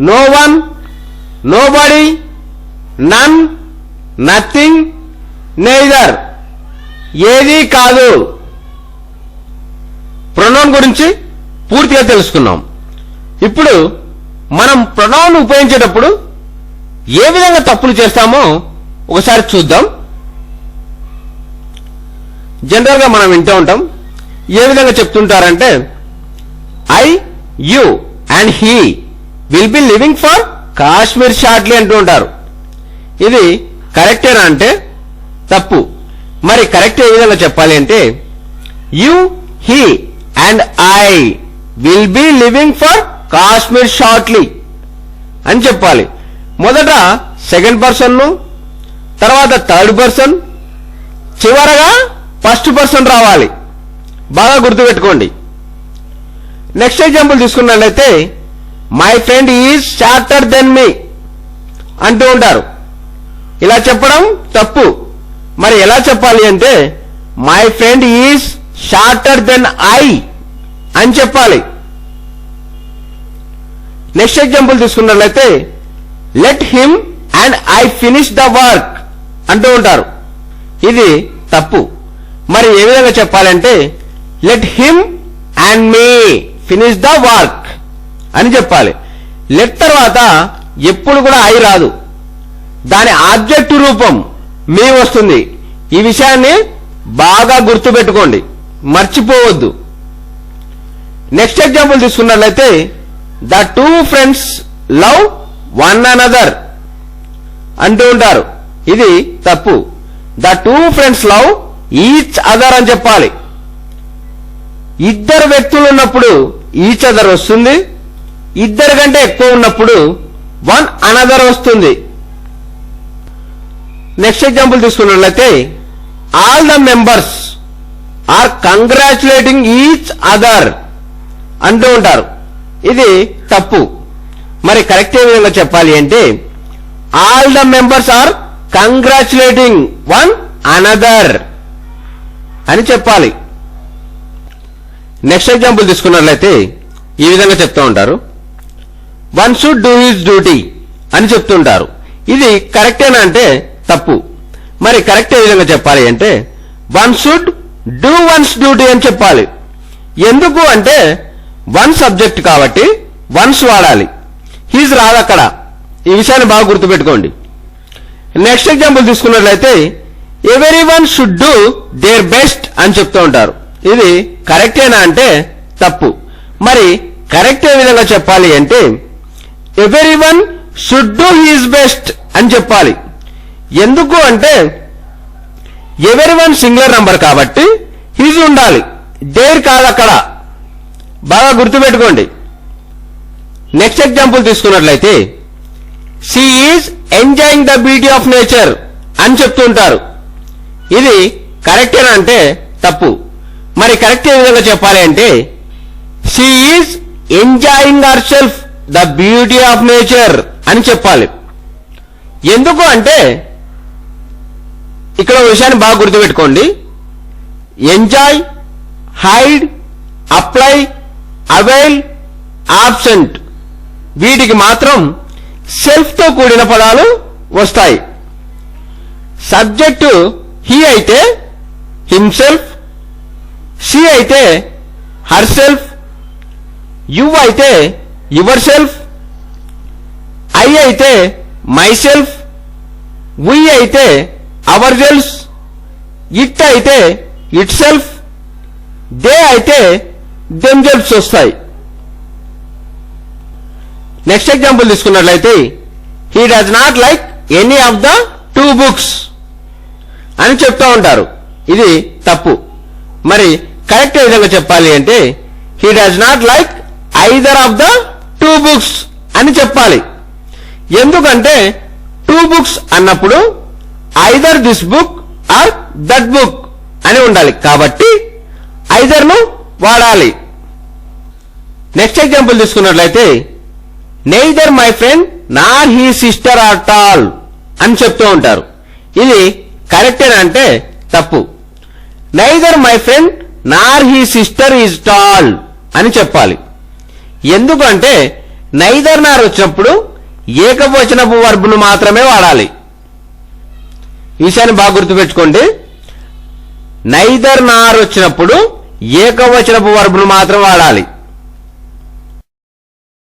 No one, nobody, నన్, nothing, neither. ఏది కాదు. Pronoun గురించి పూర్తిగా తెలుసుకున్నాం. ఇప్పుడు మనం ప్రొనౌన్ ఉపయోగించేటప్పుడు ఏ విధంగా తప్పులు చేస్తామో ఒకసారి చూద్దాం. జనరల్ గా మనం వింటూ ఉంటాం. ఏ విధంగా చెప్తుంటారంటే I, you and he will be living for Kashmir shortly అంటూ ఉంటారు. ఇది కరెక్టేనా అంటే తప్పు. మరి కరెక్ట్ ఏ విధంగా చెప్పాలి అంటే you, he and I will be living for Kashmir shortly అని చెప్పాలి. మొదట సెకండ్ పర్సన్ ను, తర్వాత థర్డ్ పర్సన్, చివరగా ఫస్ట్ పర్సన్ రావాలి. బాగా గుర్తుపెట్టుకోండి. నెక్స్ట్ ఎగ్జాంపుల్ తీసుకున్నట్లయితే my friend is shorter than me అంటూ ఉంటారు. ఇలా చెప్పడం తప్పు. మరి ఎలా చెప్పాలి అంటే my friend is shorter than I అని చెప్పాలి. నెక్స్ట్ ఎగ్జాంపుల్ తీసుకున్నట్లయితే let him and I finish the work అంటూ ఉంటారు. ఇది తప్పు. మరి ఏ విధంగా చెప్పాలంటే let him and me finish the work అని చెప్పాలి. లెట్ తర్వాత ఎప్పుడు కూడా ఐ రాదు. దాని ఆబ్జెక్ట్ రూపం మీ వస్తుంది. ఈ విషయాన్ని బాగా గుర్తుపెట్టుకోండి, మర్చిపోవద్దు. నెక్స్ట్ ఎగ్జాంపుల్ తీసుకున్నట్లయితే the two friends love one another అంటూ ఉంటారు. ఇది తప్పు. The two friends love each other అని చెప్పాలి. ఇద్దరు వ్యక్తులు ఉన్నప్పుడు ఈచ్ అదర్ వస్తుంది. ఇద్దరు కంటే ఎక్కువ ఉన్నప్పుడు వన్ అనదర్ వస్తుంది. నెక్స్ట్ ఎగ్జాంపుల్ తీసుకున్నట్లయితే all the members are congratulating each other అంటూ ఉంటారు. ఇది తప్పు. మరి కరెక్ట్ ఏ విధంగా చెప్పాలి అంటే all the members are congratulating one another అని చెప్పాలి. నెక్స్ట్ ఎగ్జాంపుల్ తీసుకున్నట్లయితే ఈ విధంగా చెప్తూ ఉంటారు one should do his duty అని చెప్తుంటారు. ఇది కరెక్టేనా అంటే తప్పు. మరి కరెక్ట్ ఏ విధంగా చెప్పాలి అంటే one should do once duty అని చెప్పాలి. ఎందుకు అంటే వన్ సబ్జెక్ట్ కాబట్టి వన్స్ వాడాలి. హీజ్ రాదు అక్కడ. ఈ విషయాన్ని బాగా గుర్తుపెట్టుకోండి. నెక్స్ట్ ఎగ్జాంపుల్ తీసుకున్నట్లయితే every one should do their best అని చెప్తూ ఉంటారు. ఇది కరెక్టేనా అంటే తప్పు. మరి కరెక్ట్ ఏ విధంగా చెప్పాలి అంటే everyone should do his best అని చెప్పాలి. ఎందుకు అంటే ఎవరీ వన్ సింగులర్ నంబర్ కాబట్టి హీజ్ ఉండాలి, దేర్ కాదు అక్కడ. బాగా గుర్తుపెట్టుకోండి. నెక్స్ట్ ఎగ్జాంపుల్ తీసుకున్నట్లయితే she is enjoying the beauty of nature అని చెప్తూ ఉంటారు. ఇది కరెక్టేనా అంటే తప్పు. మరి కరెక్ట్ ఏ విధంగా చెప్పాలి అంటే she is enjoying her self the beauty of nature అని చెప్పాలి. ఎందుకు అంటే ఇక్కడ విషయాన్ని బాగా గుర్తుపెట్టుకోండి. Enjoy, hide, apply, avail, absent వీటికి మాత్రం సెల్ఫ్ తో కూడిన పదాలు వస్తాయి. సబ్జెక్టు హీ అయితే హిమ్సెల్ఫ్, షీ అయితే హర్ సెల్ఫ్, యు అయితే యువర్ సెల్ఫ్, ఐ అయితే మై సెల్ఫ్, వి అయితే అవర్ సెల్ఫ్, ఇట్ అయితే ఇట్ సెల్ఫ్, దే అయితే దెమ్ సెల్ఫ్స్ వస్తాయి. నెక్స్ట్ ఎగ్జాంపుల్ తీసుకున్నట్లయితే he does not like any of the two books అని చెప్తూ ఉంటారు. ఇది తప్పు. మరి కరెక్ట్ ఏ విధంగా చెప్పాలి అంటే he does not like either of the two books అని చెప్పాలి. ఎందుకంటే టూ బుక్స్ అన్నప్పుడు either this book or that book అని ఉండాలి. కాబట్టి ఐదర్ ను వాడాలి. నెక్స్ట్ ఎగ్జాంపుల్ తీసుకున్నట్లయితే neither my friend nor he sister are tall అని చెప్తూ ఉంటారు. ఇది కరెక్టేనా అంటే తప్పు. Neither my friend nor he sister is tall అని చెప్పాలి. ఎందుకంటే నైదర్ నార్ వచ్చినప్పుడు ఏకవచనపు వర్బ్ను మాత్రమే వాడాలి. ఈ విషయాన్ని బాగా గుర్తుపెట్టుకోండి. నైదర్ నార్ వచ్చినప్పుడు ఏకవచనపు వర్బ్ను మాత్రం వాడాలి.